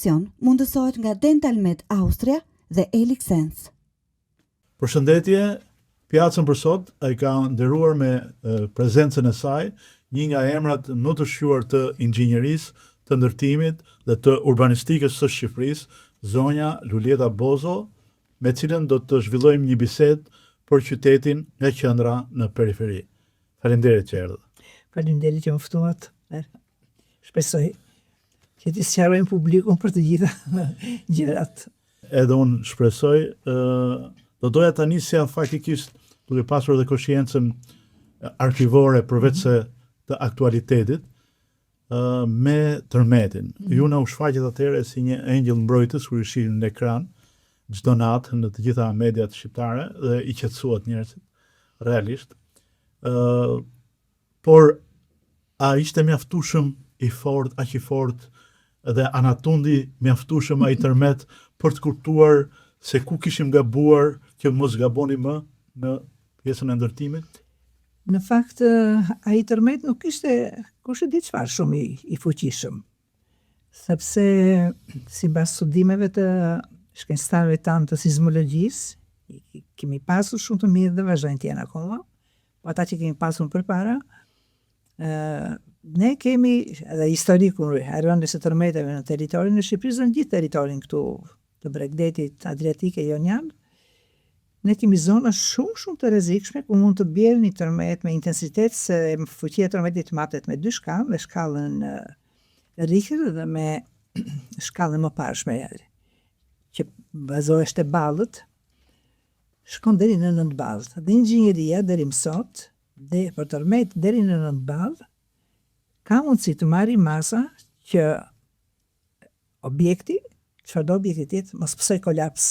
emision mundësohet nga Dentalmed Austria dhe Elixens. Përshëndetje, pjacën për sot ai ka nderuar me prezencën e saj një nga emrat më të shquar të inxhinierisë, të ndërtimit dhe të urbanistikës së Shqipërisë, zonja Lulieta Bozo, me cilën do të zhvillojmë një bisedë për qytetin nga qendra në periferi. Faleminderit që erdhët. Faleminderit që më ftuat. Shpresoj që t'i sqarojmë publikun për të gjitha gjërat. Edhe unë shpresoj, do doja ta nisja faktikisht duke pasur edhe koshiencën arkivore përveç se të aktualitetit, me tërmetin. Ju na u shfaqet atëherë si një engjëll mbrojtës kur i shihin në ekran çdo natë në të gjitha mediat shqiptare dhe i qetësuat njerëzit realisht. Por a ishte mjaftueshëm aq i fort dhe anatundi mjaftueshëm ai tërmet për të kuptuar se ku kishim gabuar që mos gaboni më në pjesën e ndërtimit? Në fakt, ai tërmet nuk ishte kush e di çfarë shumë i fuqishëm. Sepse sipas studimeve të shkencëtarëve tanë të sismologjisë, kemi pasur shumë të mirë dhe vazhdojnë të jenë akoma, po ata që kemi pasur përpara, ne kemi edhe historikun rreth se tërmeteve në territorin e Shqipërisë, në gjithë territorin këtu të Bregdetit Adriatik e Jonian, ne kemi zona shumë të rrezikshme ku mund të bjerë një tërmet me intensitet se fuqia e tërmetit matet me dy shkallë, me shkallën Richter dhe me shkallën më parshme që bazohesht te ballët, shkon deri në 9 ballë. Dhe inxhinieria deri më sot, dhe për tërmet deri në 9 ballë, ka mundësi të marrë masa që objekti, çfarëdo objekti tjetë, mos pësoj kolaps.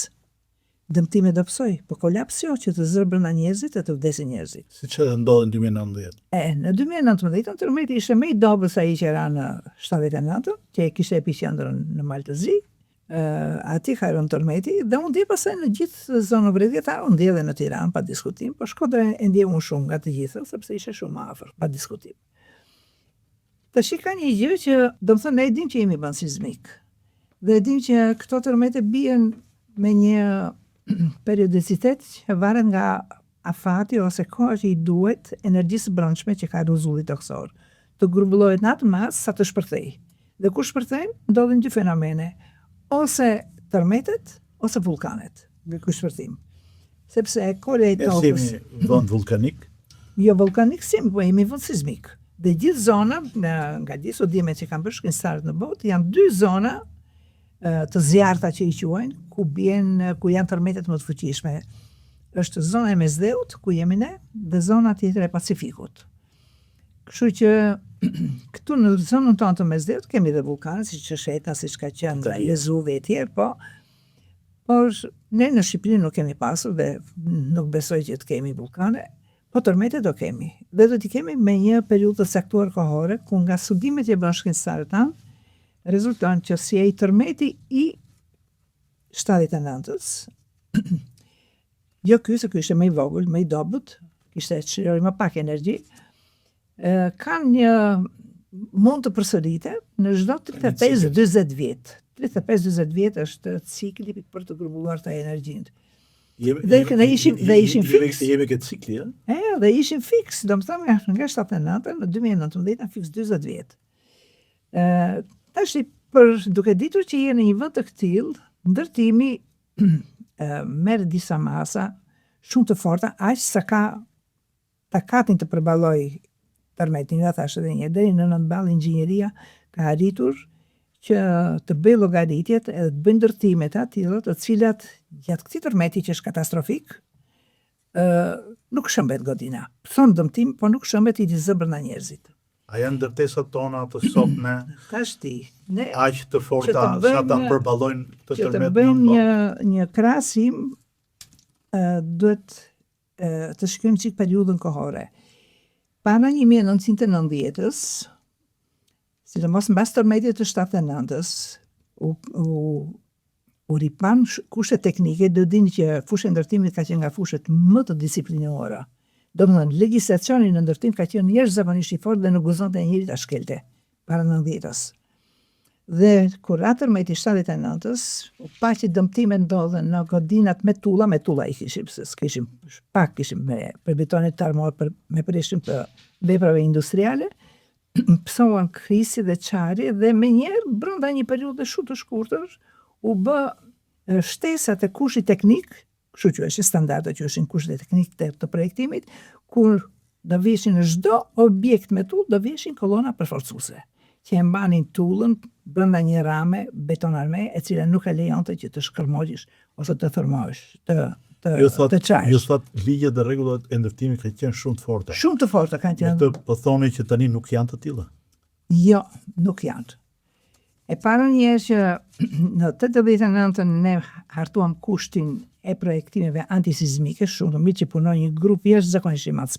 Dëmtime do pësoj, po kolaps jo që të zërë brenda njerëzit e të vdesin njerëzit. Siç edhe ndodhi në 2019. Në 2019 tërmeti ishte më i dobët se ai që era në 79, që kishte epicentrin në Maltëzi. Aty ka rënë tërmeti dhe unë ndjej pastaj në gjithë zonën bregdetare, unë ndjej edhe në Tiranë pa diskutim, po Shkodra e ndjej unë shumë nga të gjitha sepse ishte shumë afër, pa diskutim. Tash ka një gjë që do të thonë ne e dim që jemi ban sismik. Dhe e dim që këto tërmete bien me një periodicitet që varet nga afati ose koha që i duhet energjisë brendshme që ka rruzulli toksor. Të grumbullohet në atë masë sa të shpërthej. Dhe kur shpërthejnë, ndodhin dy fenomene. Ose tërmetet, ose vulkanet, me ky shpërthim. Sepse kola e tokës... Jemi vend vulkanik? Jo vulkanik, po jemi vend sismik. Dhe gjithë zona, nga gjithë studimet që kanë bërë shkencëtarët në botë, janë dy zona të zjarrta që i quajnë, ku janë tërmetet më të fuqishme. Është zona e Mesdheut, ku jemi ne, dhe zona tjetër e Pacifikut. Kështu që këtu në zonën tonë të Mesdheut kemi dhe vulkanë, siç është Etna, siç ka qenë Vezuvi e tjerë, por ne në Shqipëri nuk kemi pasur dhe nuk besoj që të kemi vulkane, po tërmete do kemi. Dhe do t'i kemi me një periudhë të saktuar kohore, ku nga studimet që bën shkencëtarët tanë, rezulton që si ai tërmeti i 79-s, jo ky, se ky ishte më i vogël, më i dobët, kishte çliroj më pak energji, mund të përsërite në çdo 35-40 vjet. 35-40 vjet është cikli për të grumbulluar ta energjinë. Dhe ishin fiks. Jemi këtë cikli, a? Dhe ishin fiks, do të thonë nga 79 në 2019 fiks 40 vjet. Tash duke ditur që je në një vend të tillë, ndërtimi merr disa masa shumë të forta, aq sa ka takatin të përballoj tërmetin, ja thash edhe një, deri në 9 ballë inxhinieria ka arritur që të bëj llogaritjet edhe të bëj ndërtime të tilla, të cilat gjatë këtij tërmeti që është katastrofik, nuk shëmbet godina. Thon dëmtim, po nuk shëmbet i zë brenda njerëzit. A janë ndërtesat tona të sotme? Ne aq të forta sa ta përballojnë të tërmet? Që të bëjmë një krahasim, duhet të shkojmë çik periudhën kohore. Para 1990-s, sidomos mbas tërmetit të 79-s, u ripan kushte teknike, do dini që fusha e ndërtimit ka qenë nga fushat më të disiplinuara. Do më thënë, legjislacioni në ndërtim ka qenë jashtëzakonisht i fortë dhe nuk gëzonte njëri ta shkelte para 90-s. Dhe kur atë tërmeti 79-ës, pa që dëmtime ndodhen në godinat me tulla i kishim, se s'kishim, pak kishim për betonet të armor, me përreshim të veprave industriale, pësohen krisi dhe qari dhe me njerë, brenda një periudhe shumë të shkurtër, u bë shtesat e kushtit teknik, kështu që është standardet që është në kushtet teknik të projektimit, kur do vishin në çdo objekt me tull, do vishin kolona përforcuese, që e mbanin tullën brenda një rame betonarme, e cila nuk e lejonte që të shkërmojish ose të thërmosh, të çajsh. Ju thot ligjet dhe rregullat e ndërtimit kanë qenë shumë të forta. Shumë të forta kanë qenë. Këtë po thoni që tani nuk janë të tilla. Jo, nuk janë. E para një që në 89-ën ne hartuam kushtin e projektimeve antisizmike, shumë të mirë që punoi një grup jashtëzakonisht i madh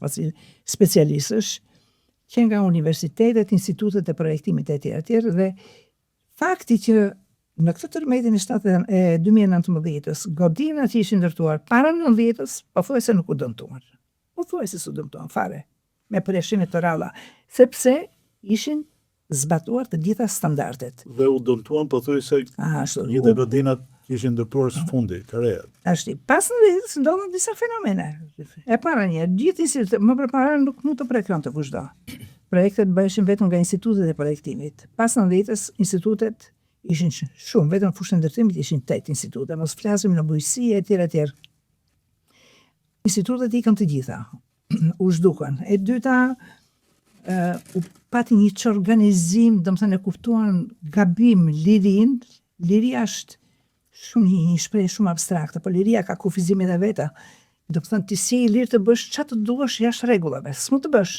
specialistësh, që nga universitetet, institutet e projektimit e tjerë, dhe fakti që në këtë tërmetin e 2019-ës, godinat që ishin ndërtuar para 90-ës, pothuajse nuk u dëmtuan. Pothuajse s'u dëmtuan fare, me përjashime të ralla, sepse ishin zbatuar të gjitha standardet. Dhe u dëmtuan pothuajse gjithë godinat që ishin ndërtuar së fundi, të reja. Ashti, pas në ditës ndodhen disa fenomene. E para një, gjithë institutet, më përpara nuk mund të projektonte kushdo. Projektet bëheshin vetëm nga institutet e projektimit. Pas në ditës, institutet ishin shumë, vetëm në fushën e ndërtimit ishin 8 institute, mos flasim në bujqësi e tjerë. Institutet ikën të gjitha, u zhduken. E dyta, u pati një çorganizim, domethënë e kuptuan gabim lirin, liria është shumë një shprehje shumë abstrakte, po liria ka kufizimet e veta. Do të thënë ti si i lirë të bësh çfarë të duash jashtë rregullave, s'mund të bësh.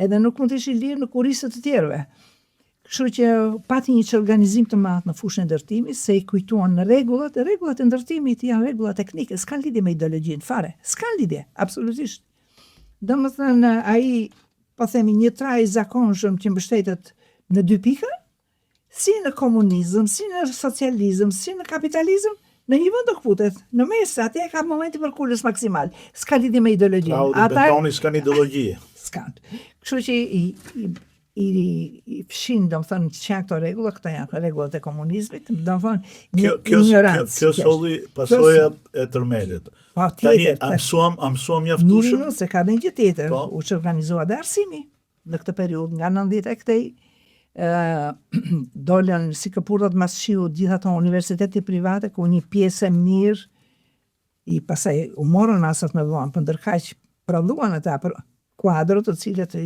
Edhe nuk mund të ish i lirë në kurrizë të tjerëve. Kështu që pati një organizim të madh në fushën e ndërtimit, se i kujtuan në rregullat e ndërtimit janë rregulla teknike, s'kan lidhje me ideologjinë fare, s'kan lidhje, absolutisht. Domethënë ai po themi një traj i zakonshëm që mbështetet në 2 pika, si në komunizëm, si në socializëm, si në kapitalizëm, në një vend do kputet. Në mes atje ka momenti për kulës maksimal. S'ka lidhje me ideologjinë. Ata s'kan ideologji. S'kan. Kështu që i fshin, domethënë, që janë këto rregulla, këto janë rregullat e komunizmit, domethënë një ignorancë. Kjo solli pasojat e tërmetit. Tani mësuam mjaftueshëm. Nuk se ka dhe një tjetër, u organizua dhe arsimi në këtë periudhë nga 90 e këtej, dolën si këpurdhat mas shiu gjitha ato universitete private, ku një pjesë mirë i pasaj u morën masat me vonë, për ndërkaq prodhuan ata për kuadro të cilët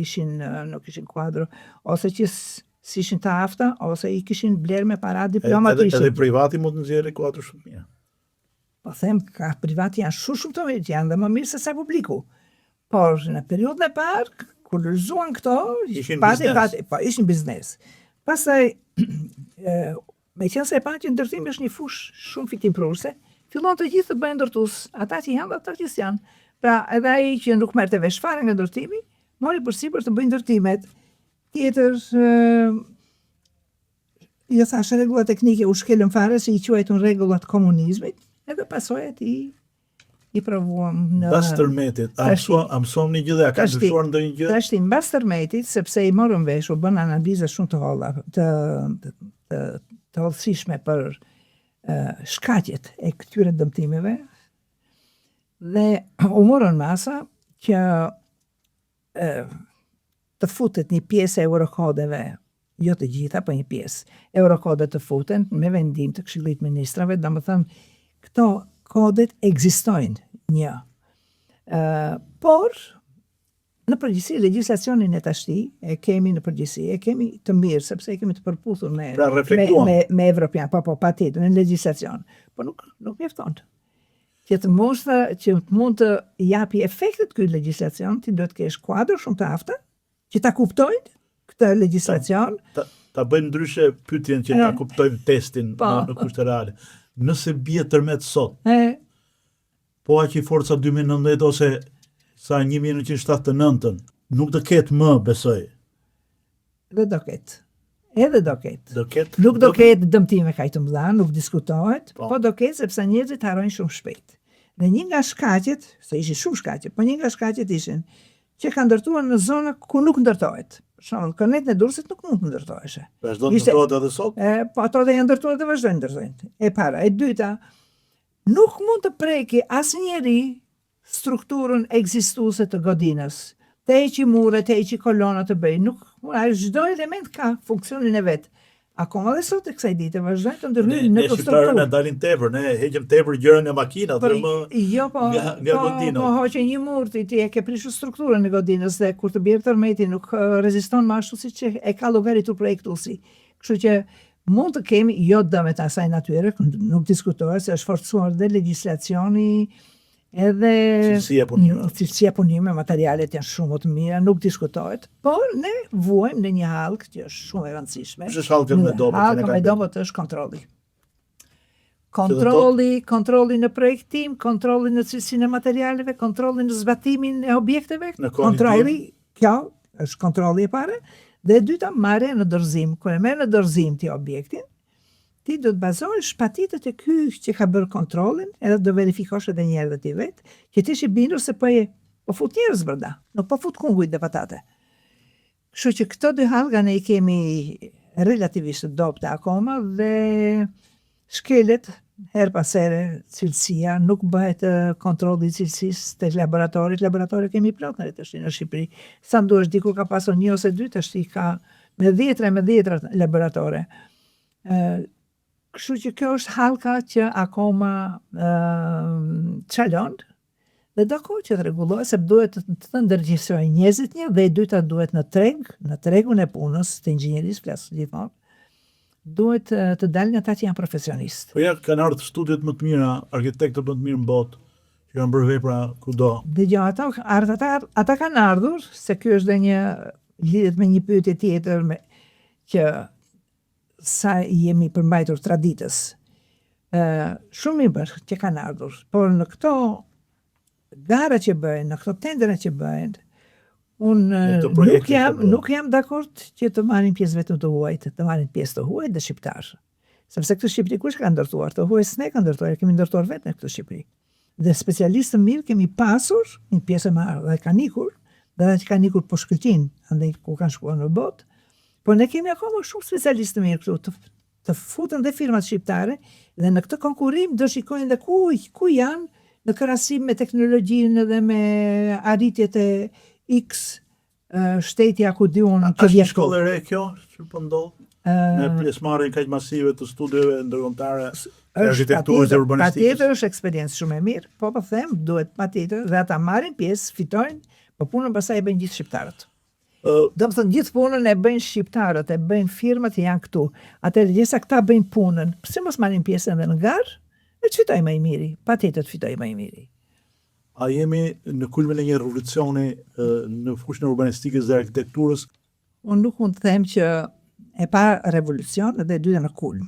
nuk ishin kuadro, ose që s'ishin të afta, ose i kishin bler me para diploma të ishin. Edhe privati mund të nxjerrë kuadro shumë mirë. Po them, ka privati janë shumë të mirë, janë dhe më mirë se sa publiku. Por në periudhën e parë, kur lëzuan këto, ishin biznes. Pastaj, me qenë se e pa që ndërtimi është një fushë shumë fitimprurse, fillon të gjithë të bëjnë ndërtues, ata që janë dhe ata që janë. Pra, edhe ai që nuk merrte vesh fare nga ndërtimi, mori përsipër të bëjnë ndërtimet. Tjetër, jo thash rregulla teknike u shkelën fare se i quajtun rregullat komunizmit, edhe pasojat i provuam në... Mbas tërmetit, a mësuam një gjë dhe a ka ndryshuar ndonjë gjë? Tashti, mbas tërmetit, sepse i morën vesh, u bën analiza shumë të holla, të hollësishme për shkaqjet e këtyre dëmtimeve, dhe u morën masa që të futet një pjesë e eurokodeve, jo të gjitha, po një pjesë. Eurokode të futen me vendim të Këshillit Ministrave, domethënë këto kodet ekzistojnë një. Por, në përgjithësi, legjislacionin e tashti, e kemi në përgjithësi, e kemi të mirë, sepse e kemi të përputhur me Evropian, pa tjetër, në legjislacion. Po nuk mjafton. Që mund të japi efektet këj legjislacion, ti do të kesh kuadër shumë të afta, që ta kuptojnë këtë legjislacion. Ta bëjmë ndryshe pyetjen që ta kuptojmë testin në kushte reale. Nëse bie tërmet sot, po aq i forca 2019 ose sa 1979, nuk do ketë më, besoj. Dhe do ketë. Edhe do ketë. Do ketë? Nuk do ketë dëmtime kaq të mëdha, nuk diskutohet, po do ketë sepse njerëzit harrojnë shumë shpejt. Dhe një nga shkaqet, se ishin shumë shkaqe, po një nga shkaqet ishin që ka ndërtuar në zona ku nuk ndërtohet. për shembull, Kornetën e Durrësit nuk mund të ndërtoheshe. Vazhdon të ndërtohet edhe sot? Po ato dhe janë ndërtuar dhe vazhdojnë ndërtojnë. E para, e dyta, nuk mund të preki asnjëri strukturën ekzistuese të godinës. Të heqi mure, të heqi kolona të bëj. Nuk, çdo element ka funksionin e vet. Akoma dhe sot e kësaj dite vazhdojnë të ndërhyjnë në shqiptarët na dalin tepër, ne heqim tepër gjëra nga makinat, dhe më jo, nga godina. Po hoqe një mur, ti e ke prishur strukturën e godinës dhe kur të bjerë tërmeti nuk reziston më ashtu siç e ka llogaritur projektuesi. Kështu që mund të kemi jo dëmet asaj natyre, nuk diskutohet se është forcuar dhe legjislacioni edhe cilësia punime, materialet janë shumë më të mira, nuk diskutohet, por ne vuajmë në një hallkë që është shumë e rëndësishme. Është hallkë me dobët. Hallka me dobët është kontrolli. Kontrolli në projektim, kontrolli në cilësinë e materialeve, kontrolli në zbatimin e objekteve, kontrolli, kjo është kontrolli e parë, dhe e dyta marrja në dorëzim. Kur e merr në dorëzim ti objektin, ti do të bazohesh patjetër te ky që ka bërë kontrollin, edhe do verifikosh edhe një herë ti vet, që ti je i bindur se po fut njerëz brenda, nuk po fut kungujt dhe patate. Kështu që këto dy hallka ne i kemi relativisht të dobta akoma dhe shkelet her pas here cilësia, nuk bëhet kontrolli i cilësisë tek laboratorit. Laboratorët kemi plot në Shqipëri. Sa duhesh diku ka pasur një ose dy, tash i ka me dhjetra laboratore. Kështu që kjo është hallka që akoma çalon dhe do kohë që të rregullohet, se duhet të ndërgjegjësojë njerëzit një dhe e dyta duhet në tregun e punës të inxhinierisë flas gjithmonë. Duhet të dalin ata që janë profesionistë. Po ja kanë ardhur studiet më të mira, arkitektët më të mirë në botë, që kanë bërë vepra kudo. Dëgjoj, ata kanë ardhur, se ky është dhe një lidhet me një pyetje tjetër që sa jemi përmbajtur traditës. Shumë i bërë që kanë ardhur, por në këto gara që bëjnë, në këto tendera që bëjnë, unë nuk jam dakord që të marrin pjesë vetëm të huajt, të marrin pjesë të huajt dhe shqiptarë. Sepse këtë Shqipëri kush ka ndërtuar? Të huajt s'ne ka ndërtuar, kemi ndërtuar vetë në këtë Shqipëri. Dhe specialistë mirë kemi pasur, një pjesë e marrë dhe kanë ikur, dhe që kanë ikur po shkëlqin, andaj ku kanë shkuar në botë. Por ne kemi akoma shumë specialistë të mirë këtu, të futen dhe firmat shqiptare dhe në këtë konkurrim do shikojnë dhe ku janë në krahasim me teknologjinë dhe me arritjet e X shtetja ku di unë të vjetë. A shkollë e re kjo që po ndodh? Në pjesëmarrjen kaq masive të studieve ndërkombëtare arkitekturës dhe urbanistikës. Patjetër është eksperiencë shumë e mirë, po them duhet patjetër dhe ata marrin pjesë, fitojnë, po punën pastaj e bëjnë gjithë shqiptarët. Do të thënë gjithë punën e bëjnë shqiptarët, e bëjnë firmat që janë këtu. Atëherë gjithsa këta bëjnë punën, pse mos marrin pjesë edhe në garë? E të fitoj më i miri, patjetër të fitoj më i miri. A jemi në kulmin e një revolucioni në fushën e urbanistikës dhe arkitekturës? Unë nuk mund të them që e pa revolucion dhe e dyta në kulm.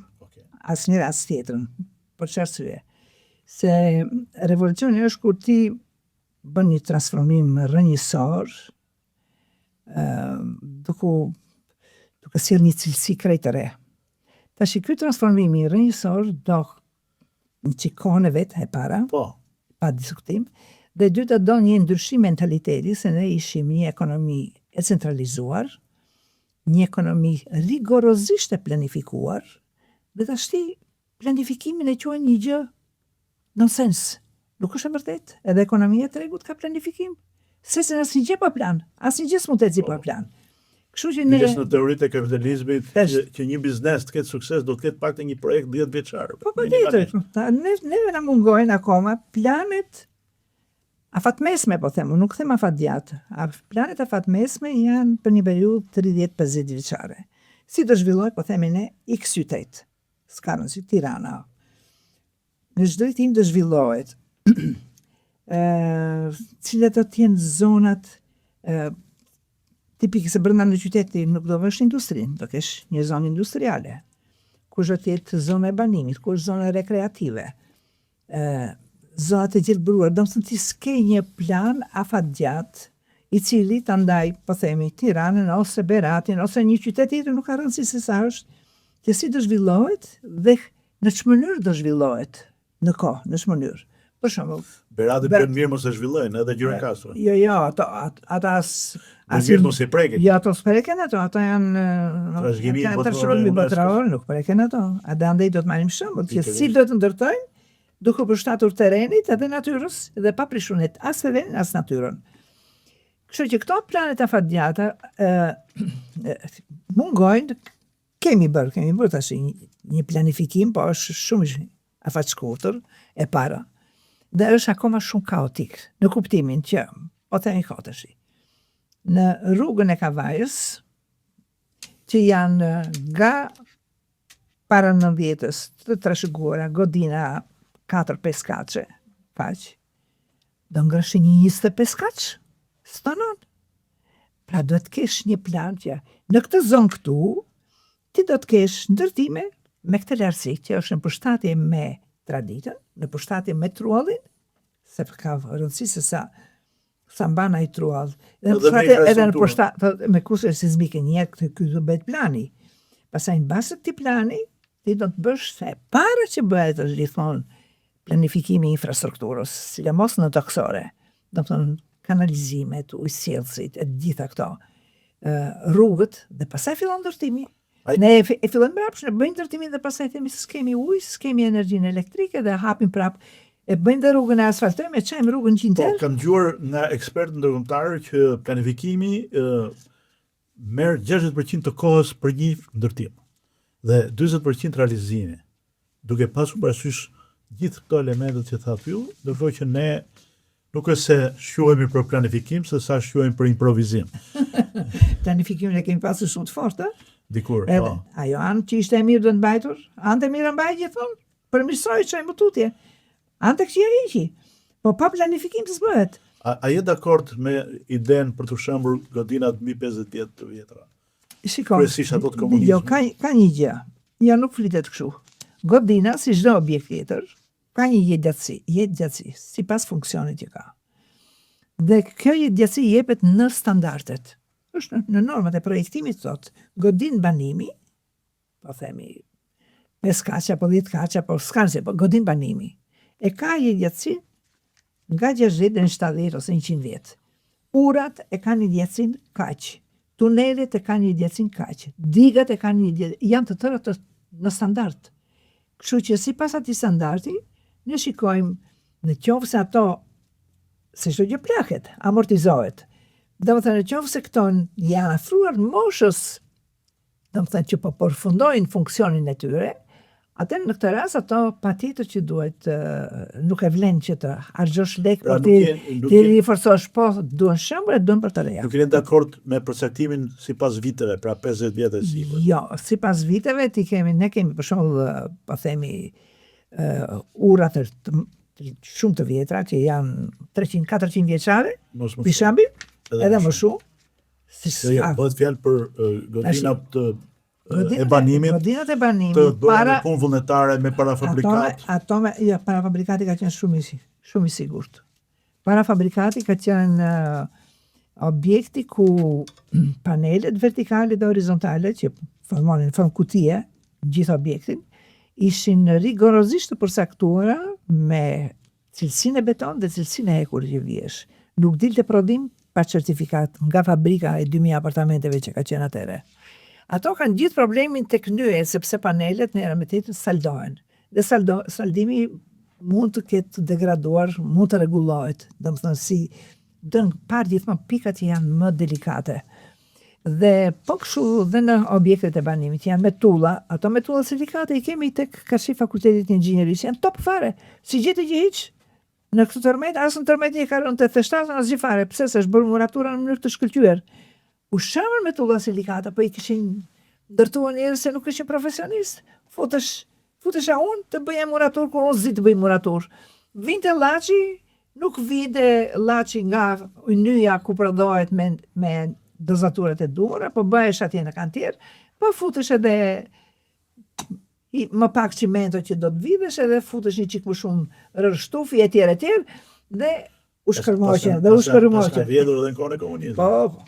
Asnjëra as tjetrën, për çfarë arsye? Se revolucioni është kur ti bën një transformim rrënjësor, duke sjellë një cilësi krejt të re. Tash ky transformimi rrënjësor do në qikone vetë e para, pa diskutim, dhe dyta do një ndryshim mentaliteti, se ne ishim një ekonomi e centralizuar, një ekonomi rigorozisht e planifikuar, dhe tashti planifikimin e quajnë një gjë nonsens. Nuk është e vërtet, edhe ekonomia e tregut ka planifikim. Se asnjë gjë pa plan, asnjë gjë s'mund të ecë pa plan. Kështu që ne në teoritë e kapitalizmit që një biznes të ketë sukses do të ketë paktën një projekt 10 vjeçar. Po patjetër. Ne na mungojnë akoma planet afatmesme, po them, nuk them afatgjatë. Planet afatmesme janë për një periudhë 30-50 vjeçare. Si do zhvillohet, po themi ne, X qytet. S'ka rëndësi Tirana. Në çdo tim do zhvillohet. Cilat do të jenë zonat tipike, se brenda në qyteti nuk do vësh industrinë, do kesh një zonë industriale. Kush do të jetë zona e banimit, kush zona rekreative, zonat e gjelbëruar, do të thënë ti s'ke një plan afatgjatë i cili të ndaj, po themi, Tiranën ose Beratin ose një qytet tjetër, nuk ka rëndësi se sa është, që si do zhvillohet dhe në ç'mënyrë do zhvillohet në kohë, në ç'mënyrë. Për shembull. Berati bën mirë mos e zhvillojnë, edhe Gjirokastro. Jo, ata Mirë mos i prekin. Jo, ato s'preken ato, ato janë Trashëgimi botërore, trashëgimi botëror, nuk preken ato. Andaj do të marrim shembull që si do të ndërtojnë duke përshtatur terrenit edhe natyrës dhe pa prishunit as terrenin as natyrën. Kështu që këto planet afatgjata mungojnë, kemi bërë tash një planifikim, po është shumë afatshkurtër e para. Dhe është akoma shumë kaotik, në kuptimin që, po themi tash, në rrugën e Kavajës, që janë nga para 90-s të trashëguara godina 4-5 kaçe, do ngrëshi një 25 kaç, stanon. Pra do të kesh një plan që në këtë zonë këtu, ti do të kesh ndërtime me këtë lartësi që është në përshtatje me traditën, në përshtatje me truallin, se ka rëndësi se sa mban ai truall. Edhe në përshtatje me kushte sismike ky do bëhet plani. Pastaj në bazë të këtij plani, ti do të bësh se para që bëhet është gjithmonë planifikimi i infrastrukturës, sidomos në toksore, do të thonë kanalizimet, ujësjellësit, e gjitha këto rrugët, dhe pastaj fillon ndërtimi. Ne e fillojmë mbrapsht, ne bëjmë ndërtimin dhe pastaj themi se s'kemi ujë, s'kemi energjinë elektrike dhe hapim prap. E bëjmë dhe rrugën e asfaltojmë, e çajmë rrugën gjinter. Kam dëgjuar nga ekspertë ndërkombëtarë që planifikimi merr 60% të kohës për një ndërtim dhe 40% realizimi, duke pasur parasysh gjithë këto elementet që tha ty, ndërkohë që ne nuk është se shquhemi për planifikim, se sa shquhemi për improvizim. Planifikimin e kemi pasur shumë të fortë, dikur. Edhe ajo anë që ishte e mirë duhet mbajtur, anë e mirë mbaj gjithmonë, përmirësoj çaj më tutje. Anë që hiqi. Po pa planifikim të s'bëhet. A je dakord me idenë për të shembur godinat mbi 50 të vjetra? Shikoj. Kryesisht ato të komunizmit. Jo, ka një gjë. Jo, nuk flitet kështu. Godina, si çdo objekt tjetër, ka një jetëgjatësi, sipas funksionit që ka. Dhe kjo jetëgjatësi jepet në standardet. Është në normat e projektimit thotë, godin banimi, po themi 5 kaç apo 10 kaç apo s'ka, po godin banimi. E ka jetëgjatësi nga 60 deri në 70 ose 100 vjet. Urat e kanë një jetësin kaq. Tunelet e kanë një jetësin kaq. Digat e kanë një jetësin, janë të tëra në standard. Kështu që sipas atij standardi, ne shikojmë në qoftë se ato se çdo gjë plaket, amortizohet. Do të thënë nëse këto janë afruar moshës, do të thënë që po përfundojnë funksionin e tyre, atëherë në këtë rast ato patjetër që duhet nuk e vlen që të harxhosh lek për ti riforcosh, po duhen shembull, duhen për të reja. Nuk jeni dakord me përcaktimin sipas viteve, pra 50 vjet e sipër. Jo, sipas viteve ne kemi për shembull, po themi urat shumë të vjetra që janë 300-400 vjeçare, pishambi, edhe më shumë. Bëhet fjalë për godinat e banimit. Godinat e banimit të bëra me punë vullnetare me parafabrikat. Parafabrikati ka qenë shumë i sigurt. Parafabrikati ka qenë objekti ku panelet vertikale dhe horizontale që formonin në formë kutie gjithë objektin ishin rigorozisht të përcaktuara me cilësinë e beton dhe cilësinë e hekur që vjesh. Nuk dilte prodhim pa certifikat nga fabrika e 2000 apartamenteve që ka qenë atëre. Ato kanë gjithë problemin tek nyje, sepse panelet në eramitet saldohen. Dhe saldimi mund të ketë degraduar, mund të rregullohet. Domethënë si parë gjithmonë pikat që janë më delikate. Dhe po kështu dhe në objektet e banimit janë metulla, ato metulla silikate i kemi tek Kashi Fakultetit të Inxhinierisë, janë top fare. Si gjetë gjë hiç? Në këtë tërmet, asë në tërmet një ka rënë të theshtatën asë gjifare, pëse se është bërë muratura në mënyrë të shkëlqyer. U shamër me tulla silikata, po i kishin ndërtuar njerëz se nuk ishin profesionist. Futesh a unë të bëja muratur, kur unë zi të bëj muratur. Vinte llaçi, nuk vinte llaçi nga nyja ku prodhohet me dozaturat e duhura, po bëhesh atje në kantier, po futesh edhe më pak cimento që do të vidhesh edhe futesh një çik më shumë rërshtufi etj dhe u shkërmoqen. Ka vjedhur edhe në kohën e komunizmit. Po,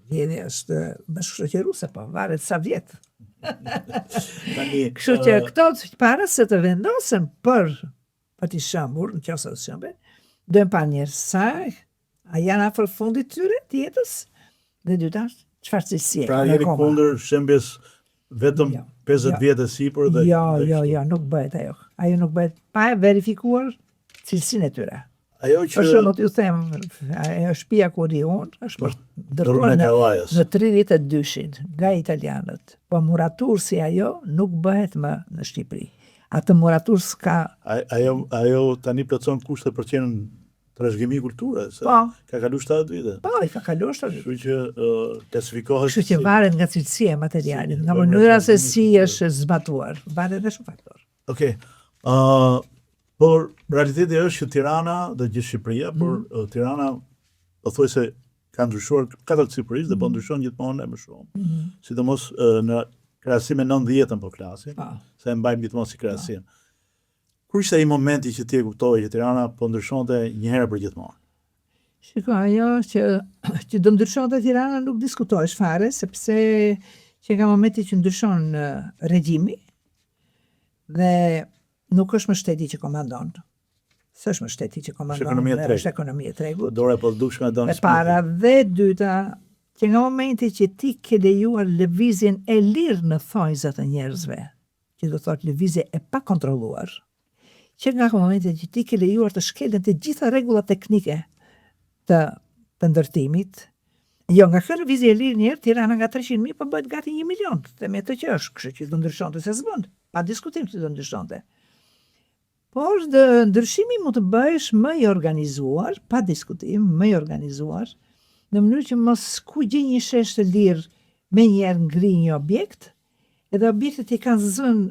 vjedhja është bashkëshoqëruese, po varet sa vjet. Kështu që këto para se të vendosen për për t'i shëmbur, në qoftë se të shëmben, dojnë pa njerëz sa, a janë afër fundit tyre të jetës, dhe dyta, çfarë cilësie. Pra jeni kundër shembjes vetëm 50 vjet e sipër dhe Jo, nuk bëhet ajo. Ajo nuk bëhet pa e verifikuar cilësinë e tyre. ajo Për që shembull, t'ju them, ajo shtëpia ku ri unë është ndërtuar në 32-shin nga italianët. Po muratur si ajo nuk bëhet më në Shqipëri. Atë muratur s'ka. ajo tani plotson kushtet për qenë trashëgimi kulture, se Po. ka kalu 70 vite. Po, i ka kaluar 70 vite. Kështu që klasifikohet. Kështu që varet nga cilësia e materialit, nga mënyra se si është zbatuar. Varet edhe shumë faktor. Okej. Por realiteti është që Tirana dhe gjithë Shqipëria, por Tirana pothuajse ka ndryshuar katër sipërisht dhe po ndryshon gjithmonë e më shumë. Sidomos në krahasim me 90-ën po flasim, se e mbajmë gjithmonë si krahasim. Kur ishte ai momenti që ti e kuptove që Tirana po ndryshonte një herë për gjithmonë? Shiko, ajo që do ndryshonte Tirana nuk diskutohesh fare, sepse që nga momenti që ndryshon regjimi dhe nuk është më shteti që komandon. S'është më shteti që komandon, është ekonomia e tregut. Dora po dukshme don. E para dhe dyta, që nga momenti që ti ke lejuar lëvizjen e lirë në thonjzat e njerëzve, që do thotë lëvizje e pa kontrolluar, që nga momenti që ti ke lejuar të shkelen të gjitha rregullat teknike të ndërtimit, jo nga kjo lëvizje e lirë njerë, Tirana nga 300.000 po bëhet gati 1 milion, themi atë që është, kështu që do ndryshonte se s'bën, pa diskutim se do ndryshonte. Por ndryshimi mund të bëhesh më i organizuar, pa diskutim, më i organizuar, në mënyrë që mos ku gjej një shesh të lirë me njerë ngri një objekt, edhe objektet i kanë zënë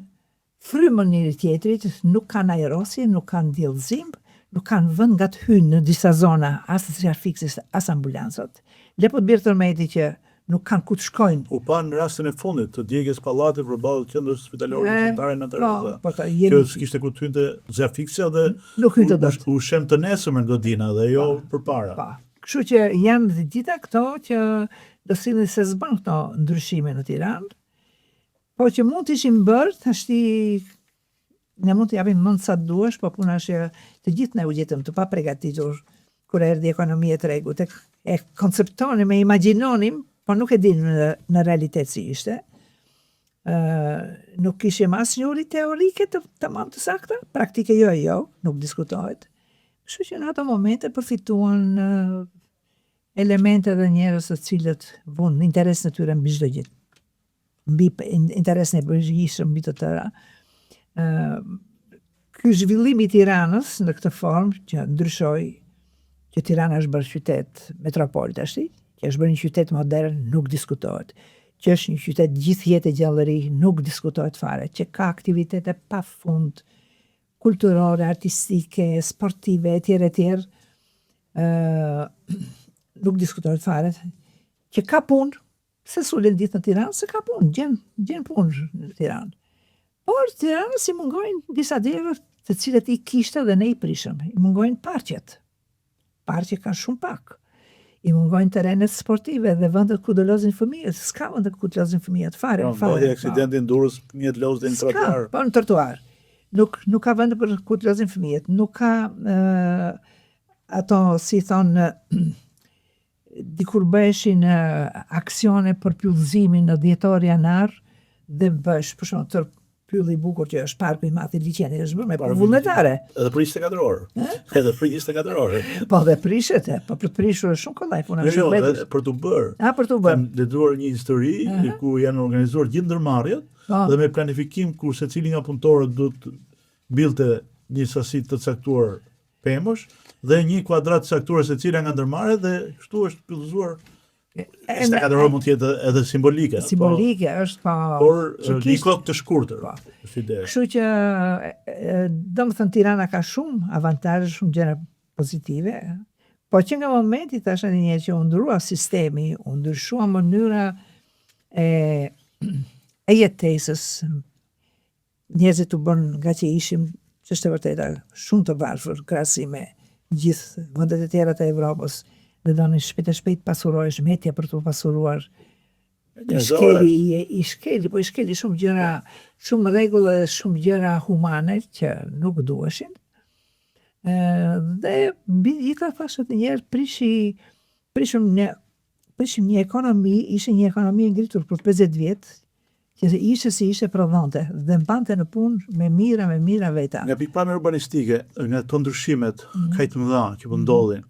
frymën njëri tjetrit, nuk kanë aerosje, nuk kanë djellëzim, nuk kanë vend nga të hynë në disa zona, as trafiksis, as ambulansat. Le po të bjerë tërmeti që nuk kanë ku të shkojnë. U pa në rastin e fundit të djegjes pallatit përballë qendrës spitalore shqiptare në Tiranë. Që s'kishte ku të hynte zjarfiksia dhe nuk hynte dot. U shem të nesërmen godina dhe jo përpara. Po. Kështu që janë të gjitha këto që do sillin se s'bën këto ndryshime në Tiranë, po që mund të ishin bërë, tashti ne mund të japim mend sa duash, po puna është që të gjithë ne u gjetëm të paprigatitur kur erdhi ekonomia e tregut. E konceptonim, e imagjinonim, po nuk e dinim në realitet si ishte. Nuk kishim asnjëri teorike të mamë të sakta, praktike jo, nuk diskutohet. Kështu që në ato momente përfituan elemente dhe njerëz të cilët vënë interes në tyre mbi çdo gjë. Mbi interesin e përgjithshëm mbi të tëra. Ky zhvillim i Tiranës në këtë formë që ndryshoi, që Tirana është bërë qytet metropol tash, që është bërë një qytet modern, nuk diskutohet. Që është një qytet gjithë jetë e gjallëri, nuk diskutohet fare. Që ka aktivitete pafund, kulturore, artistike, sportive, etj. Nuk diskutohet fare. Që ka punë, se sulen ditë në Tiranë, se ka punë, gjen punë në Tiranë. Por Tirana si mungojnë disa derë të cilët i kishte dhe ne i prishëm. I mungojnë parqet. Parqet kanë shumë pak. I mungojnë terenet sportive dhe vendet ku do lozin fëmijët. S'ka vendet ku të lozin fëmijët fare. Bëhet aksidentin Durrës, fëmijët lozin në trotuar. Po në trotuar. Nuk ka vende për ku të lozin fëmijët. Nuk ka ato, si thonë, dikur bëheshin aksione për pyllëzimin në 10 janar dhe bësh, për shumë, tërë pylli bukur që është parku i madh i liçenit, është bërë me vullnetare. Edhe për 24 orë. Edhe për 24 orë. Po dhe prishet, po për të prishur shumë kollaj puna shumë vetë. Për të bërë. Për të bërë. Kam lexuar një histori ku janë organizuar gjithë ndërmarrjet dhe me planifikim ku secili nga punëtorët do të mbillte një sasi të caktuar pemësh dhe një kuadrat të caktuar secila nga ndërmarrjet dhe kështu është pyllëzuar. 24 orë mund të jetë edhe simbolike. Simbolike është, po. Por një kohë të shkurtër. Kështu që domethënë Tirana ka shumë avantazhe, shumë gjëra pozitive, po që nga momenti tash edhe një që u ndrua sistemi, u ndryshua mënyra e jetesës, njerëzit u bën nga që ishim, që është e vërteta, shumë të varfër krahasim me gjithë vendet e tjera të Evropës. Dhe do në shpejt pasurohesh metja për të pasuruar. I shkeli shumë gjëra, shumë rregulla dhe shumë gjëra humane që nuk duheshin. Dhe mbi gjitha thashët njerë prishim një ekonomi, ishe një ekonomi ngritur për 50 vjetë, që ishe si ishe prodhonte dhe mbante në punë me mira veta. Nga pikpamja urbanistike, nga të ndryshimet kaq të mëdha që po ndodhin,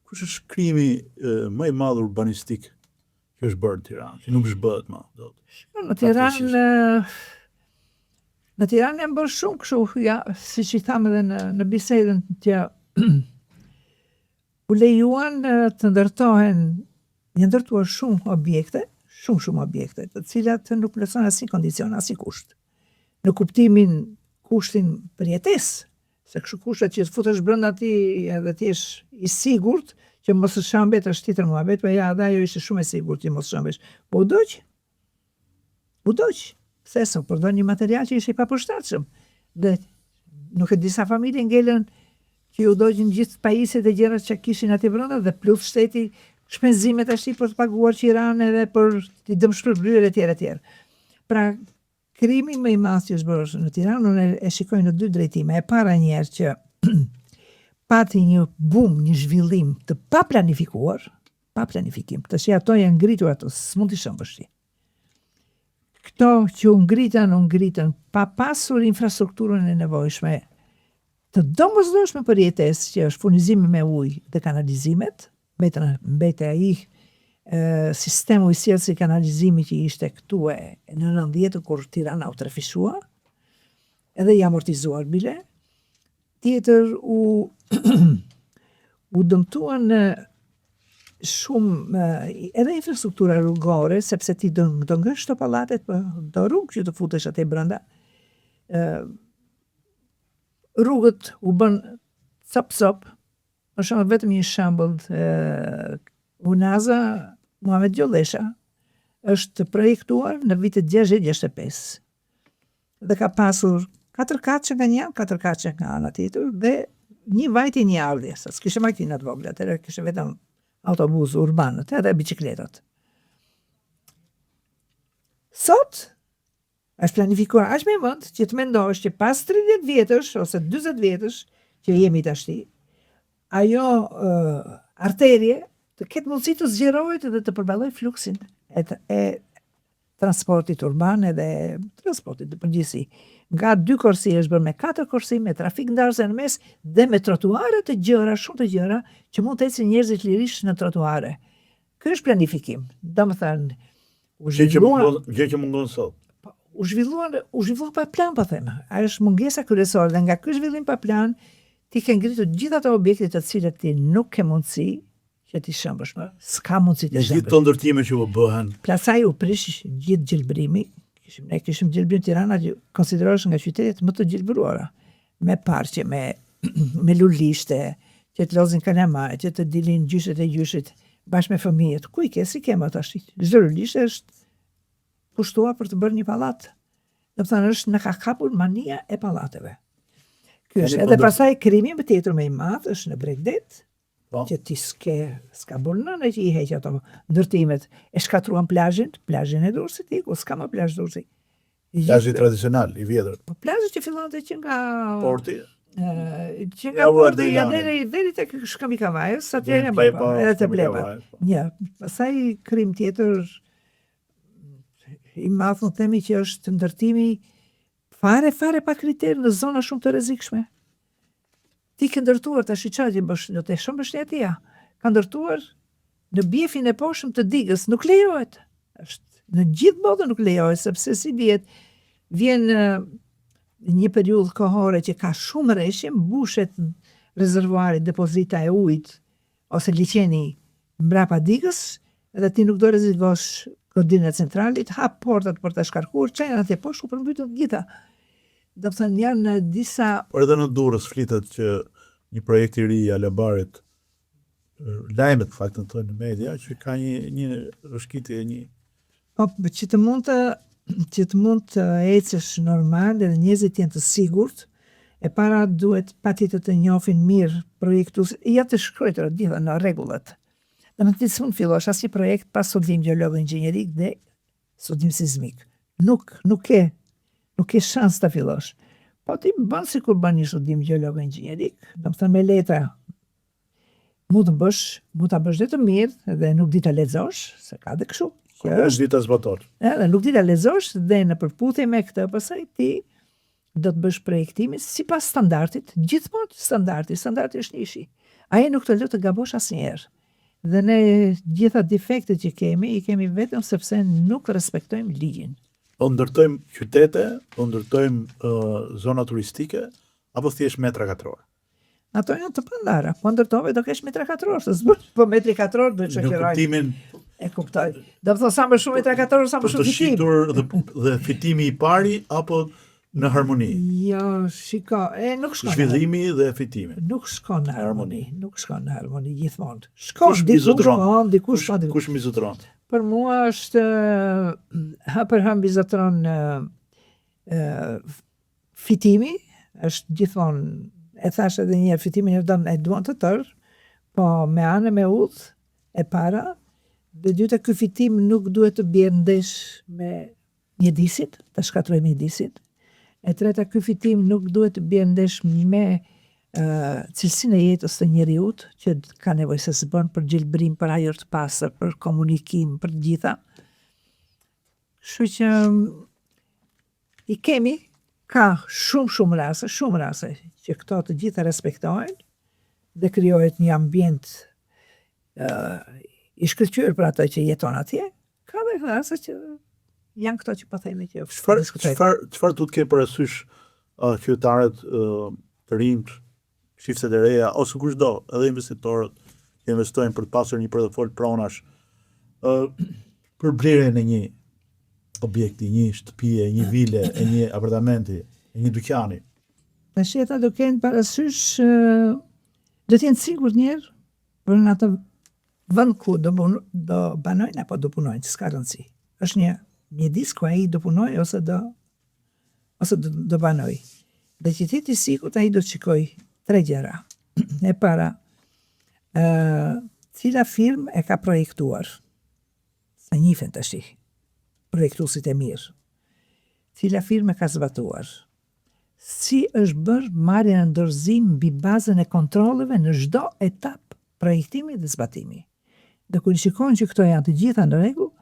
kush është krimi më i madh urbanistik që është bërë në Tiranë, që nuk zhbëhet më dot? Në Tiranë janë bërë shumë kështu, ja, siç i thamë edhe në bisedën që u lejuan të ndërtohen, janë ndërtuar shumë objekte, të cilat nuk plotësojnë asnjë kondicion, asnjë kusht. Në kuptimin kushtin për jetesë, se kështu kushtet që të futesh brenda ti edhe ti jesh i sigurt që mos të shambet është tjetër muhabet, po ja, dhe ajo ishte shumë e sigurt që mos shambesh. Po u doq. Se so, përdor një material që ishte i papërshtatshëm. Dhe nuk e disa familje ngelen që u doqin gjithë pajisjet e gjërat që kishin aty brenda dhe plus shteti shpenzimet ashtu për të paguar qiran edhe për të dëm shpërblyer etj. Pra, krimi më i madh që është bërë në Tiranë, unë e shikoj në dy drejtime. E para njerë që pati një boom, një zhvillim të pa planifikim, të që ato janë ngritur ato, s'mund t'i shëmbësh ti. Këto që u ngritën pa pasur infrastrukturën e nevojshme, të domosdoshme për jetesë, që është furnizimi me ujë dhe kanalizimet, mbete ai sistemu i sjelljes së kanalizimit që ishte këtu në 90 kur Tirana u trafishua, edhe i amortizuar bile. Tjetër u dëmtuan shumë edhe infrastruktura rrugore, sepse ti do ngësh të pallatet, do rrugë që të futesh atë brenda. Rrugët u bën cop, për shembull vetëm një shembull, Unaza Muhamet Gjollesha është projektuar në vitet 60-65 dhe ka pasur 4 kaçe nga një, 4 kaçe nga ana tjetër dhe një vajtje një ardhje, sa s'kishte makinat vogla, atëherë kishte vetëm autobus urbanët edhe bicikletat. Sot është planifikuar aq me vend që të mendosh që pas 30 vjetësh ose 40 vjetësh që jemi tashti, ajo arterie të ketë mundësi të zgjerohet dhe të përballoj fluksin e transportit urban edhe transportit të përgjithësi. Nga 2 korsi është bërë me 4 korsi, me trafik ndarëse në mes dhe me trotuare të gjëra, shumë të gjëra që mund të ecin njerëzit lirisht në trotuare. Ky është planifikim. Domethënë, gjë që mungon sot. U zhvilluan pa plan, po them. Ajo është mungesa kryesore dhe nga ky zhvillim pa plan ti ke ngritur gjithë ato objekte të cilat ti nuk ke mundësi që ti shëmbësh më. S'ka mundësi të shëmbësh. Gjithë të ndërtime që u bëhen. Plasaj u prish gjithë gjelbrimi. Ne kishim gjelbrim Tirana që konsiderohesh nga qytetet më të gjelbruara. Me parqe, me lulishte, që të lozin kalamare, që të dilin gjyshet e gjyshit bashkë me fëmijët. Ku i ke, si kemë ato ashtu? Çdo lulishte është pushtuar për të bërë një pallat. Do të thënë është në ka kapur mania e pallateve. Ky është. Edhe pastaj krimi më tjetër më i madh është në Bregdet, që ti s'ka bërë në që i heq ato ndërtimet. E shkatruan plazhin e Durrësit, ku s'ka më plazh Durrësi. Plazhi tradicional i vjetër. Po plazhi që fillonte që nga porti, që nga porti deri tek shkëmbi Kavajës, atje edhe te Bleva. Ja, pastaj krim tjetër i madh, në themi që është ndërtimi fare pa kriter në zona shumë të rrezikshme. Ti ke ndërtuar tash çfarë bësh, do të shëmbësh atia. Ka ndërtuar në bjefin e poshtëm të digës, nuk lejohet. Është në gjithë botën nuk lejohet, sepse si dihet vjen një periudhë kohore që ka shumë rreshje, mbushet rezervuari, depozita e ujit ose liçeni mbrapa digës, edhe ti nuk do rrezikosh kodinë e centralit, hap portat për të shkarkuar, çajin atje poshtë ku përmbytet gjitha. Do të thënë janë disa... Por edhe në Durrës flitet që një projekt i ri i Alabarit, lajmet faktën thonë në media, që ka një rrëshqitje, Po, që të mund të ecësh normal dhe njerëzit janë të sigurt, e para duhet patjetër të njohin mirë projektues, ja të shkruar gjitha në rregullat. Domethënë ti s'mund fillosh asnjë projekt pas studim gjeolog inxhinierik dhe studim sismik. Nuk ke shans ta fillosh. Po ti bën si kur bën një studim gjeologo inxhinierik, do të thënë me letra mund ta bësh dhe të mirë dhe nuk di ta lexosh, se ka dhe kështu. Është ditë zbatosh. Edhe nuk di ta lexosh dhe në përputhje me këtë, pastaj ti do të bësh projektimin sipas standardit, gjithmonë standardi është njëshi. Ai nuk të lë të gabosh asnjëherë. Dhe ne gjitha defektet që kemi, i kemi vetëm sepse nuk respektojmë ligjin. Po ndërtojmë qytete, po ndërtojmë zona turistike, apo thjesht metra katror? Ato janë të pandara, po ndërtove do kesh metra katror, se s'bën, po metri katror do të Në kuptimin e kuptoj. Do të thonë sa më shumë metra katror, sa më për të shumë fitim. shitur dhe fitimi i pari apo në harmoni? Jo, shiko, nuk shkon. Zhvillimi dhe fitimi. Nuk shkon në harmoni, gjithmonë. Kush mizotron? Dikush shkon. Kush mizotron? Për mua është për hëm mizotron fitimi, është gjithmonë, e thash edhe një herë, fitimin e duan të tërë, po me anë me udhë e para, dhe dyta ky fitim nuk duhet të bjerë ndesh me mjedisit, të shkatroj mjedisit. E treta, ky fitim nuk duhet të bjerë ndesh me cilësinë e jetës të njeriut, që ka nevojë se s'bën për gjelbrim, për ajër të pastër, për komunikim, për të gjitha. Kështu që i kemi, ka shumë rase, që këto të gjitha respektohen dhe krijohet një ambient i shkëlqyer për ato që jeton atje. Ka dhe rase që janë këto që po themi që Çfarë do të ke parasysh qytetarët të rinj, shiftet e reja, ose kushdo, edhe investitorët që investojnë për të pasur një portofol pronash, për blerjen e një objekti, një shtëpie, një vile, e një apartamenti, e një dyqani? Në sheta do kenë parasysh, do t'jenë sigur njerë për në atë vend ku do banojnë apo do punojnë, s'ka rëndësi. Është një mjedis ku ai do punojë ose do banojë. Dhe që ti sigurt ai do të shikoj 3 gjëra. E para, cila firmë e ka projektuar, sa njihen tash projektuesit e mirë. Cila firmë e ka zbatuar. Si është bërë marrja në dorëzim mbi bazën e kontrolleve në çdo etapë projektimi dhe zbatimi. Dhe kur shikojnë që këto janë të gjitha në rregull,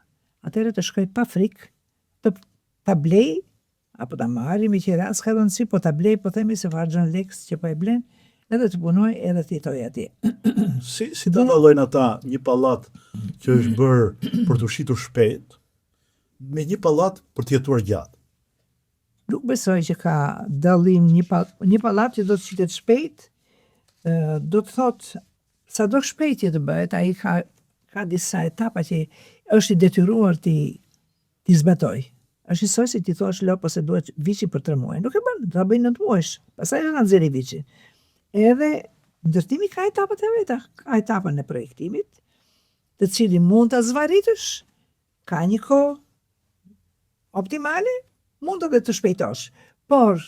atëherë të shkoj pa frikë të ta blej apo ta marri me qira, s'ka rëndësi, po ta blej, po themi se harxhon lekë që po e blen, edhe të punoj edhe të jetoj atje. Si të ndallojnë ata një pallat që është bërë për të shitur shpejt me një pallat për të jetuar gjatë? Nuk besoj që ka dallim një pallat që do të shitet shpejt, do të thotë sa do shpejt të bëhet, ai ka disa etapa që është i detyruar ti zbatoj. Është njësoj si ti thuash lop ose duhet viçi për 3 muaj. Nuk e bën, do ta bëj 9 muajsh. Pastaj do ta nxjerrë viçin. Edhe ndërtimi ka etapat e veta. Ka etapën e projektimit, të cilin mund ta zvarritësh, ka një kohë optimale, mund edhe të shpejtosh. Por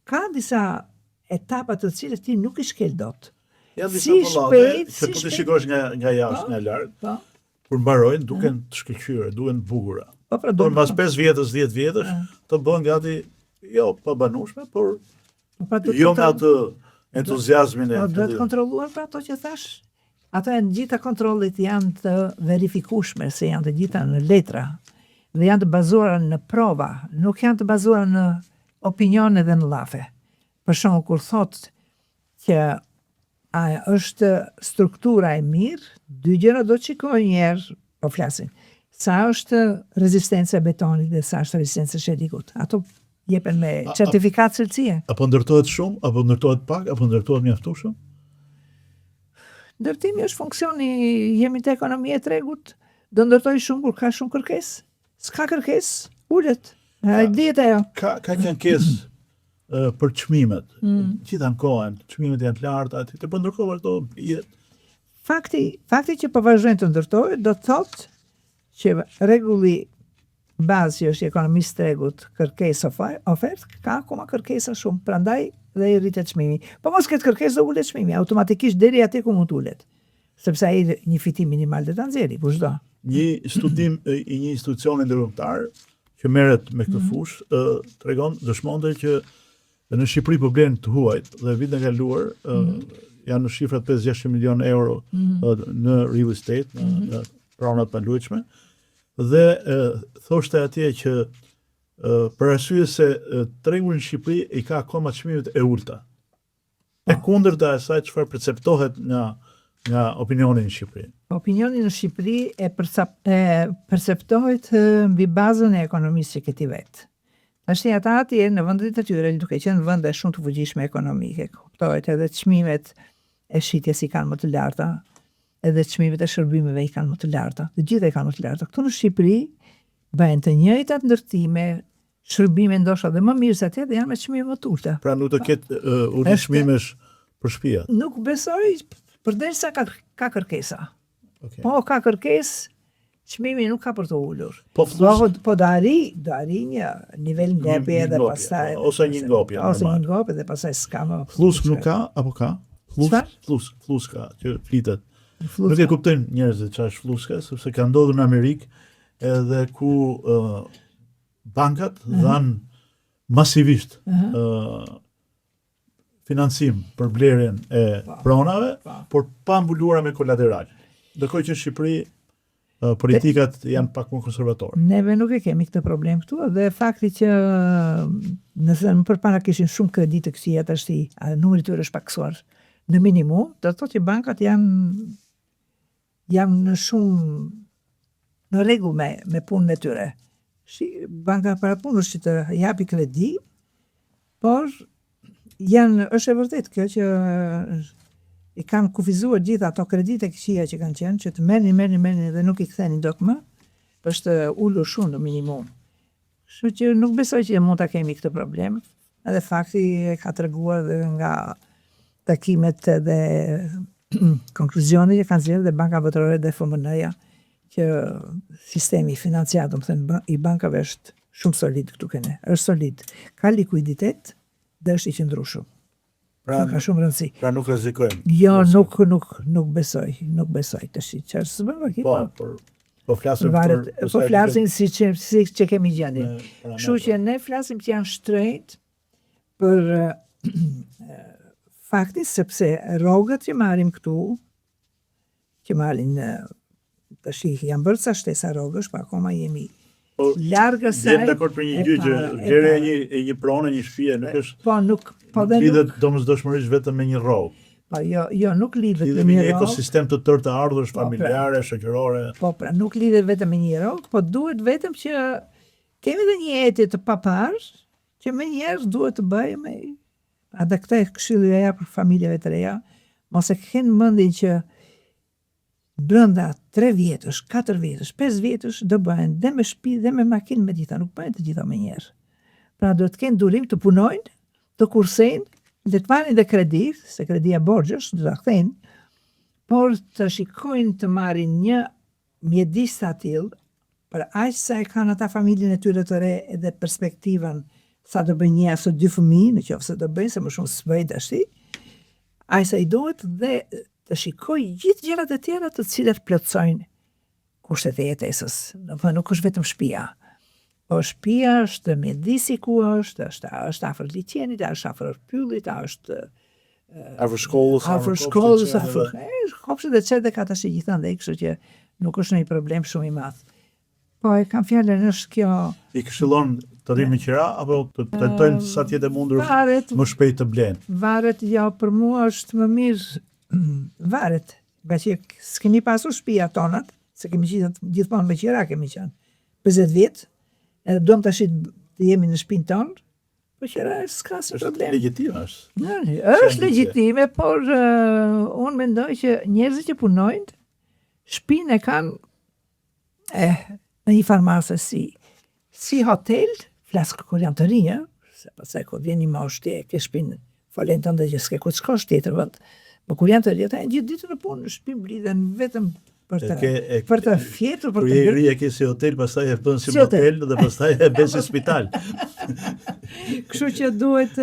ka disa etapa të cilët ti nuk i shkel dot. Janë disa pallate që po të shikosh nga jashtë, nga lart. Kur mbarojnë, duken të shkëlqyer, duken të bukura. Por mbas 5 vjetësh, 10 vjetësh, të bën gati jo pa banueshme, por jo me atë entuziazmin e. Do të kontrolluar për ato që thash. Ato e gjitha kontrollit janë të verifikueshme, se janë të gjitha në letra dhe janë të bazuara në prova, nuk janë të bazuara në opinione dhe në llafe. Për shembull, kur thotë që është struktura e mirë, 2 gjëra do të shikojë një herë, po flasin. Sa është rezistenca e betonit dhe sa është rezistenca e shetikut. Ato jepen me certifikat cilësie. Apo ndërtohet shumë, apo ndërtohet pak, apo ndërtohet mjaftueshëm? Ndërtimi është funksioni, jemi te ekonomia e tregut, do ndërtoj shumë kur ka shumë kërkesë. S'ka kërkesë, ulet. Dihet ajo. Ka një ankesë për çmimet. Gjithë ankohen, çmimet janë të larta, aty po ndërkohë vazhdon. Fakti që po vazhdojnë të ndërtohet do të thotë që rregulli bazë që është ekonomisë tregut, kërkesë ofertë, ka akoma kërkesa shumë, prandaj dhe i rritet çmimi. Po mos ketë kërkesë do ulet çmimi, automatikisht deri atje ku mund ulet. Sepse ai një fitim minimal do ta nxjerrë, po çdo. Një studim i një institucioni ndërkombëtar që merret me këtë fushë tregon, dëshmonte që Në Shqipëri po blen të huajt dhe vitin e kaluar janë në shifrat 5-6 milion euro në real estate, në pronat paluajtshme dhe thoshte atje që për arsye se tregu në Shqipëri i ka akoma çmimet e ulta. E kundërta e asaj çfarë perceptohet nga opinioni në Shqipëri. Opinioni në Shqipëri e perceptohet mbi bazën e ekonomisë që këti vetë. Ashtë ata atje në vendet e tyre, duke qenë vende shumë të fuqishme ekonomike, kuptohet edhe çmimet e shitjes i kanë më të larta, edhe çmimet e shërbimeve i kanë më të larta, të gjitha i kanë më të larta. Këtu në Shqipëri bëhen të njëjtat ndërtime, shërbime ndoshta dhe më mirë se atje dhe janë me çmime më të ulta. Pra nuk do ketë ulje çmimesh për shtëpia. Nuk besoj përderisa ka kërkesa. Okay. Po ka kërkesë, çmimi nuk ka për të ulur. Po do arri një nivel ngopje dhe pastaj ose një ngopje. Ose një ngopje dhe pastaj s'ka më. Flus nuk ka apo ka? Flus ka, që flitet. Nuk e kuptojnë njerëzit çfarë është fluska, sepse ka ndodhur në Amerikë edhe ku bankat dhanë masivisht financim për blerjen e pronave, por pa mbuluara me kolateral. Ndërkohë që në Shqipëri politikat janë pak më konservatorë. Neve nuk e kemi këtë problem këtu dhe fakti që nëse më përpara kishin shumë kredi të këqija tash numri i tyre është paksuar në minimum, do të thotë që bankat janë në shumë në rregull me punën e tyre. Banka para punës që të japi kredi, por është e vërtet kjo që i kanë kufizuar gjitha ato kredite këqija që kanë qenë, që të merrni dhe nuk i ktheni dot më, është ulur shumë në minimum. Kështu që nuk besoj që mund ta kemi këtë problem. Edhe fakti e ka treguar dhe nga takimet dhe konkluzionet që kanë zgjedhur dhe Banka Botërore dhe FMN-ja, që sistemi financiar, domethënë i bankave është shumë solid këtu kene. Është solid, ka likuiditet dhe është i qëndrueshëm. Pra ka shumë rëndësi. Pra nuk rrezikojmë. Jo, nuk besoj tash. Çfarë s'bën aki? Po flasim po flasim si që kemi gjendje. Kështu që ne flasim që janë shtrenjtë për faktin sepse rrogët që marrim këtu, që marrin tash janë bërë sa shtesa rrogësh, pa akoma jemi larg asaj. Jam dakord për një gjë që gjerja e një prone, një shtëpie nuk është lidhet domosdoshmërisht vetëm me një rrogë. Po jo, nuk lidhet me një një ekosistem të tërë të ardhurës familjare, shoqërore. Po pra, nuk lidhet vetëm me një rrogë, po duhet vetëm që kemi edhe një etje të paparë, që me njerëz duhet të bëjmë. Edhe këtë këshilli ja për familjeve të reja, mos e kenë mendjen që brenda 3 vjetësh, 4 vjetësh, 5 vjetësh do bëhen dhe me shtëpi dhe me makinë me gjitha, nuk bëhen të gjitha me njerë. Pra do të kenë durim të punojnë, të kursejnë, dhe të marrin dhe kredi, se kredia borxhesh, do ta kthejnë, por të shikojnë të marrin një mjedis të atill, për aq sa e kanë ata familjen e tyre të re edhe perspektivën sa do bëjnë një ose 2 fëmijë, nëse do bëjnë, se më shumë s'bëjnë tash, aq sa i duhet dhe të shikoj gjithë gjërat e tjera të cilat plotësojnë kushtet e jetesës. Nuk është vetëm shtëpia. Po shtëpia është mjedisi ku është afër liçenit, është afër pyllit, është afër shkollës, kopshtet e çet dhe ka tash gjithandaj, kështu që nuk është ndonjë problem shumë i madh. Po e kam fjalën është kjo. I këshillon të rrinë në qira apo të tentojnë sa të jetë mundur më shpejt të blenë? Varet, jo, për mua është më mirë. Varet, nga që s'kemi pasur shtëpia tonat, se kemi gjithmonë me qira kemi qenë 50 vjet, edhe duam tash të jemi në shtëpinë tonë, po qira s'ka asnjë problem. Legjitime është. Është legjitime, por unë mendoj që njerëzit që punojnë, shtëpinë e kanë në një farmase si hotel, flas kur janë të rinj, se pastaj kur vjen një moshë ke shtëpinë, falen tënde që s'ke ku të shkosh tjetër vend. Po kur janë të rjetë, gjithë ditën në punë, në shtëpi mblidhen vetëm për të fjetur, për të ngritur. Kur je ke si hotel, pastaj e bën si hotel dhe pastaj e bën si spital. Kështu që duhet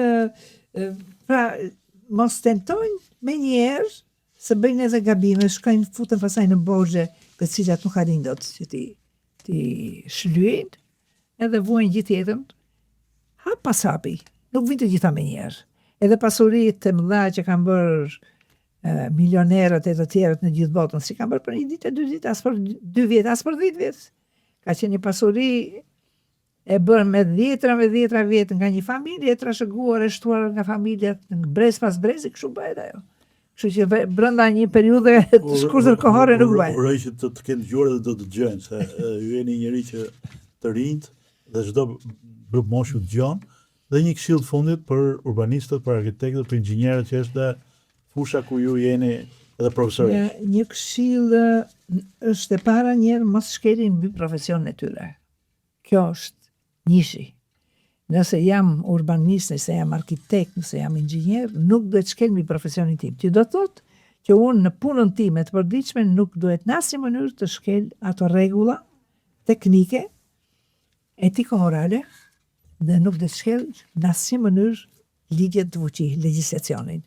pra mos tentojnë me njerë se bëjnë edhe gabime, shkojnë futen pastaj në borxhe, të cilat nuk arrin dot që ti shlyejnë, edhe vuajnë gjithë jetën, hap pas hapi. nuk vijnë të gjitha me njerë. Edhe pasuritë të mëdha që kanë bërë milionerët e të tjerët në gjithë botën, si kanë bërë për 1 ditë, 2 ditë, as për 2 vjet, as për 10 vjet. Ka qenë një pasuri e bërë me dhjetra vjet nga një familje, e trashëguar, e shtuar nga familjet, brez pas brezi, kështu bëhet ajo. Kështu që brenda një periudhe të shkurtër kohore nuk bëhet. Uroj që të kenë dëgjuar dhe të dëgjojnë, se ju jeni njëri që të rinjt dhe çdo grup moshë dëgjon, dhe një këshill të fundit për urbanistët, për arkitektët, për inxhinierët, që është dhe fusha ku ju jeni edhe profesorët. Një këshill është e para njerë mos shkelin mbi profesionin e tyre. Kjo është njëshi. Nëse jam urbanist, nëse jam arkitekt, nëse jam inxhinier, nuk duhet shkel mbi profesionin tim. Ti do thotë që unë në punën time të përditshme nuk duhet në asnjë mënyrë të shkel ato rregulla teknike, etiko-morale, dhe nuk dhe shkel në asnjë mënyrë ligjet të fuqi, legjislacionin.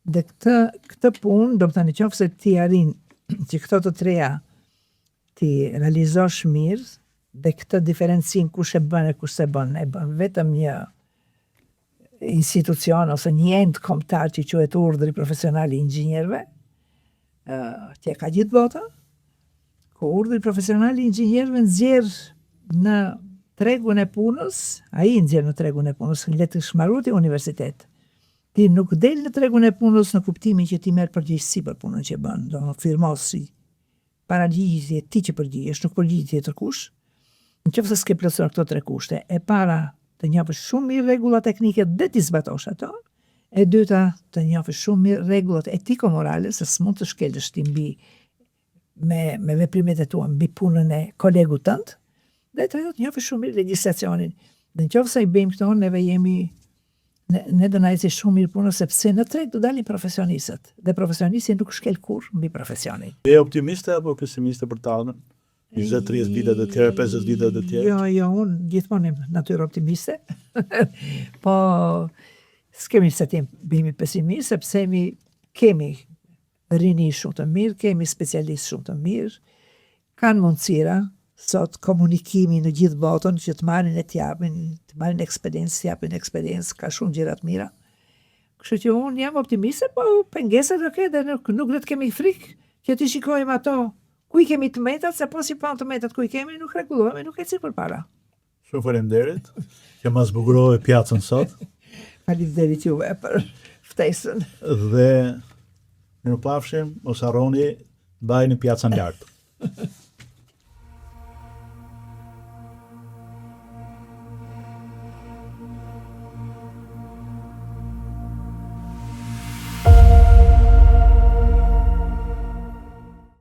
Dhe këtë punë, do të thënë nëse ti arrin që këto të treja ti realizosh mirë, dhe këtë diferencin kush e bën e kush se bën, e bën vetëm një institucion ose një ent kombëtar që quhet Urdhri Profesional i Inxhinierëve, që ka gjithë bota, ku Urdhri Profesional i Inxhinierëve nxjerr në tregun e punës, ai nxjerr në tregun e punës, le të shmaruti universitet. Ti nuk del në tregun e punës në kuptimin që ti merr përgjegjësi për punën që bën, do të firmosi para ligjit ti që përgjigjesh, nuk përgjigjet tjetër kush. Nëse s'ke plotësuar këto 3 kushte, e para të njohësh shumë mirë rregulla teknike dhe ti zbatosh ato, e dyta të njohësh shumë mirë rregullat etiko-morale, se s'mund të shkelësh ti mbi me veprimet e tua mbi punën e kolegut tënd, dhe e treta të njohësh shumë mirë legjislacionin. Dhe nëse i bëjmë këto, neve jemi ne do na ecë shumë mirë punë, sepse në treg do dalin profesionistët, dhe profesionisti nuk shkel kurrë mbi profesionin. Je optimiste apo pesimiste për tallën? 20-30 vitet e tjera, 50 vitet e tjera? Jo, unë gjithmonë jam natyrë optimiste, po s'kemi se tim bimi pesimist, sepse kemi rini shumë të mirë, kemi specialistë shumë të mirë, kanë mundësira, sot komunikimi në gjithë botën që të marrin të marrin eksperiencë, ka shumë gjëra të mira. Kështu që unë jam optimiste, po pengesat dhe nuk do të kemi frikë që të shikojmë ato ku i kemi të metat, se po si pa të metat ku i kemi, nuk rregullohemi, nuk eci përpara. Shumë faleminderit që ma zbukurove pjacën sot. Faleminderit juve për ftesën. Dhe mirupafshim, mos harroni, mbajini pjacën lartë.